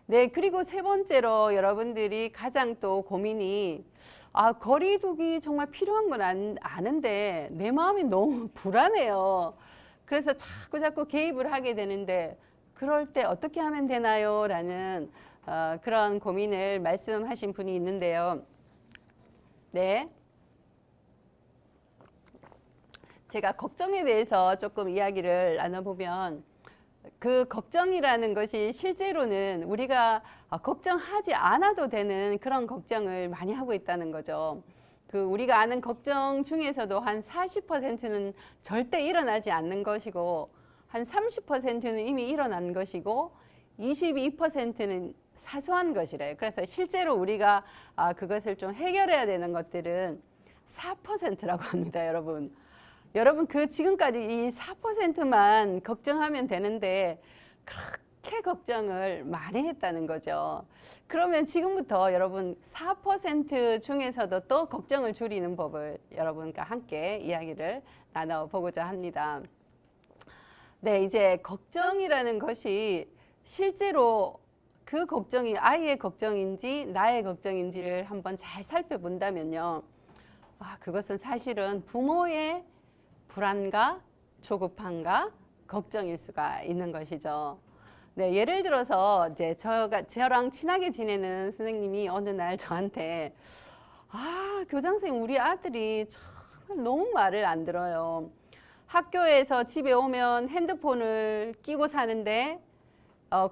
네, 그리고 세 번째로 여러분들이 가장 또 고민이 거리두기 정말 필요한 건 아는데 내 마음이 너무 불안해요. 그래서 자꾸 개입을 하게 되는데 그럴 때 어떻게 하면 되나요? 라는 그런 고민을 말씀하신 분이 있는데요. 네. 제가 걱정에 대해서 조금 이야기를 나눠보면 그 걱정이라는 것이 실제로는 우리가 걱정하지 않아도 되는 그런 걱정을 많이 하고 있다는 거죠. 그 우리가 아는 걱정 중에서도 한 40%는 절대 일어나지 않는 것이고 한 30%는 이미 일어난 것이고 22%는 사소한 것이래요. 그래서 실제로 우리가 그것을 좀 해결해야 되는 것들은 4%라고 합니다, 여러분. 여러분 그 지금까지 이 4%만 걱정하면 되는데 그렇게 걱정을 많이 했다는 거죠. 그러면 지금부터 여러분 4% 중에서도 또 걱정을 줄이는 법을 여러분과 함께 이야기를 나눠보고자 합니다. 네, 이제 걱정이라는 것이 실제로 그 걱정이 아이의 걱정인지 나의 걱정인지를 한번 잘 살펴본다면요. 그것은 사실은 부모의 불안과 조급함과 걱정일 수가 있는 것이죠. 네, 예를 들어서 이제 저랑 친하게 지내는 선생님이 어느 날 저한테 교장 선생님 우리 아들이 정말 너무 말을 안 들어요. 학교에서 집에 오면 핸드폰을 끼고 사는데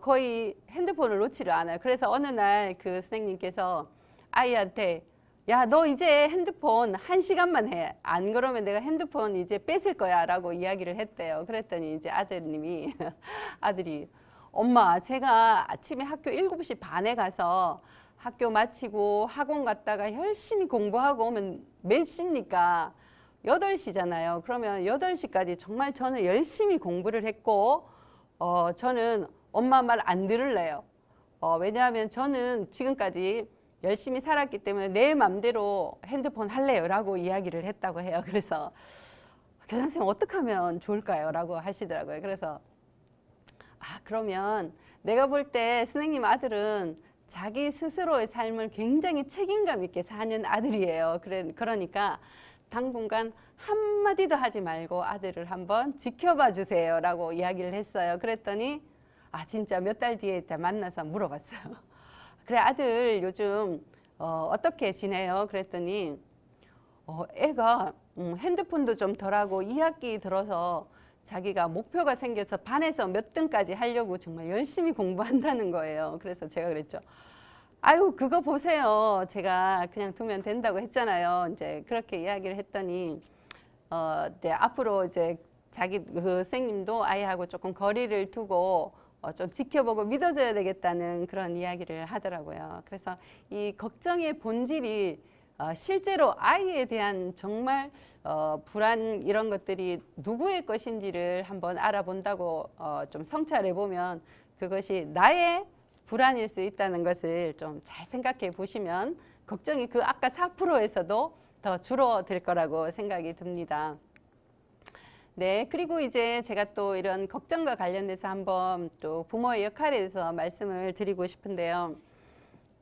거의 핸드폰을 놓지를 않아요. 그래서 어느 날 그 선생님께서 아이한테 야, 너 이제 핸드폰 1시간만 해. 안 그러면 내가 핸드폰 이제 뺏을 거야 라고 이야기를 했대요. 그랬더니 이제 아들이 엄마 제가 아침에 학교 7시 반에 가서 학교 마치고 학원 갔다가 열심히 공부하고 오면 몇 시입니까? 8시잖아요. 그러면 8시까지 정말 저는 열심히 공부를 했고 저는 엄마 말 안 들을래요. 왜냐하면 저는 지금까지 열심히 살았기 때문에 내 맘대로 핸드폰 할래요 라고 이야기를 했다고 해요. 그래서 교장 선생님 어떻게 하면 좋을까요? 라고 하시더라고요. 그래서 그러면 내가 볼 때 선생님 아들은 자기 스스로의 삶을 굉장히 책임감 있게 사는 아들이에요. 그러니까 당분간 한마디도 하지 말고 아들을 한번 지켜봐 주세요 라고 이야기를 했어요. 그랬더니 진짜 몇 달 뒤에 만나서 물어봤어요. 그래 아들 요즘 어떻게 지내요? 그랬더니 애가 핸드폰도 좀 덜하고 2학기 들어서 자기가 목표가 생겨서 반에서 몇 등까지 하려고 정말 열심히 공부한다는 거예요. 그래서 제가 그랬죠. 아유 그거 보세요. 제가 그냥 두면 된다고 했잖아요. 이제 그렇게 이야기를 했더니 네, 앞으로 이제 자기 그 선생님도 아이하고 조금 거리를 두고 좀 지켜보고 믿어줘야 되겠다는 그런 이야기를 하더라고요. 그래서 이 걱정의 본질이 실제로 아이에 대한 정말 불안 이런 것들이 누구의 것인지를 한번 알아본다고 좀 성찰해 보면 그것이 나의 불안일 수 있다는 것을 좀 잘 생각해 보시면 걱정이 그 아까 4%에서도 더 줄어들 거라고 생각이 듭니다. 네, 그리고 이제 제가 또 이런 걱정과 관련돼서 한번 또 부모의 역할에 대해서 말씀을 드리고 싶은데요.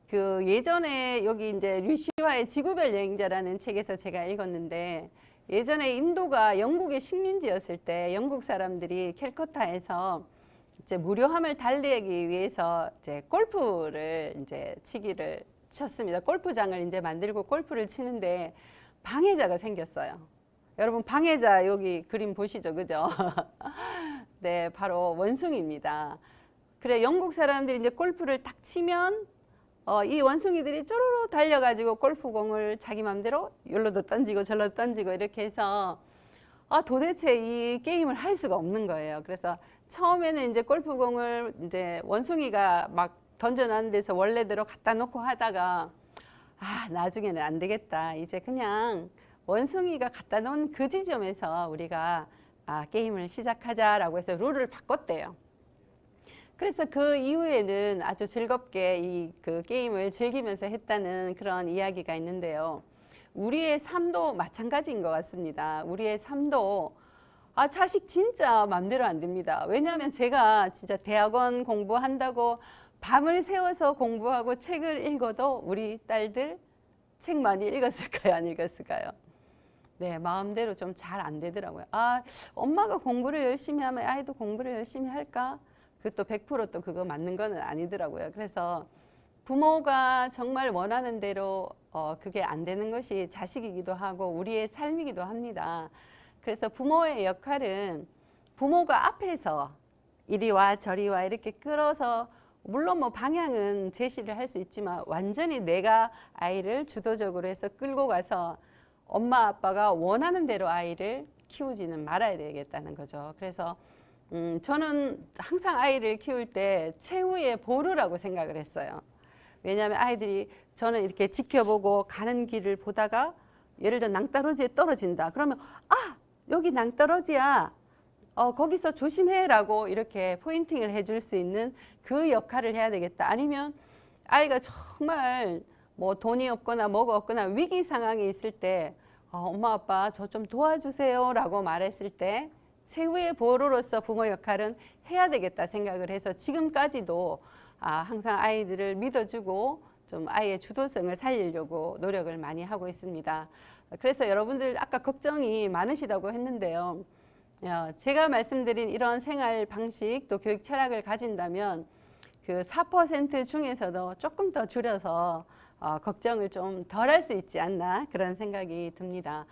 그 예전에 여기 이제 류시화의 지구별 여행자라는 책에서 제가 읽었는데 예전에 인도가 영국의 식민지였을 때 영국 사람들이 캘커타에서 이제 무료함을 달래기 위해서 이제 골프를 이제 치기를 쳤습니다. 골프장을 이제 만들고 골프를 치는데 방해자가 생겼어요. 여러분 방해자 여기 그림 보시죠, 그죠? 네, 바로 원숭이입니다. 그래 영국 사람들이 이제 골프를 딱 치면 이 원숭이들이 쪼르르 달려가지고 골프공을 자기 맘대로 여기로도 던지고 저기로 던지고 이렇게 해서 도대체 이 게임을 할 수가 없는 거예요. 그래서 처음에는 이제 골프공을 이제 원숭이가 막 던져놓은 데서 원래대로 갖다 놓고 하다가 나중에는 안 되겠다. 이제 그냥 원숭이가 갖다 놓은 그 지점에서 우리가 게임을 시작하자라고 해서 룰을 바꿨대요. 그래서 그 이후에는 아주 즐겁게 이 그 게임을 즐기면서 했다는 그런 이야기가 있는데요. 우리의 삶도 마찬가지인 것 같습니다. 우리의 삶도 자식 진짜 맘대로 안 됩니다. 왜냐하면 제가 진짜 대학원 공부한다고 밤을 새워서 공부하고 책을 읽어도 우리 딸들 책 많이 읽었을까요? 안 읽었을까요? 네, 마음대로 좀 잘 안 되더라고요. 아, 엄마가 공부를 열심히 하면 아이도 공부를 열심히 할까? 그것도 100%또 그거 맞는 거는 아니더라고요. 그래서 부모가 정말 원하는 대로 그게 안 되는 것이 자식이기도 하고 우리의 삶이기도 합니다. 그래서 부모의 역할은 부모가 앞에서 이리 와 저리 와 이렇게 끌어서 물론 뭐 방향은 제시를 할 수 있지만 완전히 내가 아이를 주도적으로 해서 끌고 가서 엄마 아빠가 원하는 대로 아이를 키우지는 말아야 되겠다는 거죠. 그래서 저는 항상 아이를 키울 때 최후의 보루라고 생각을 했어요. 왜냐하면 아이들이 저는 이렇게 지켜보고 가는 길을 보다가 예를 들어 낭떠러지에 떨어진다. 그러면 아 여기 낭떠러지야. 거기서 조심해라고 이렇게 포인팅을 해줄 수 있는 그 역할을 해야 되겠다. 아니면 아이가 정말 뭐 돈이 없거나 뭐가 없거나 위기 상황에 있을 때 엄마 아빠 저 좀 도와주세요라고 말했을 때 최후의 보루로서 부모 역할은 해야 되겠다 생각을 해서 지금까지도 항상 아이들을 믿어주고 좀 아이의 주도성을 살리려고 노력을 많이 하고 있습니다. 그래서 여러분들 아까 걱정이 많으시다고 했는데요. 제가 말씀드린 이런 생활 방식 또 교육 철학을 가진다면 그 4% 중에서도 조금 더 줄여서 걱정을 좀 덜 할 수 있지 않나 그런 생각이 듭니다.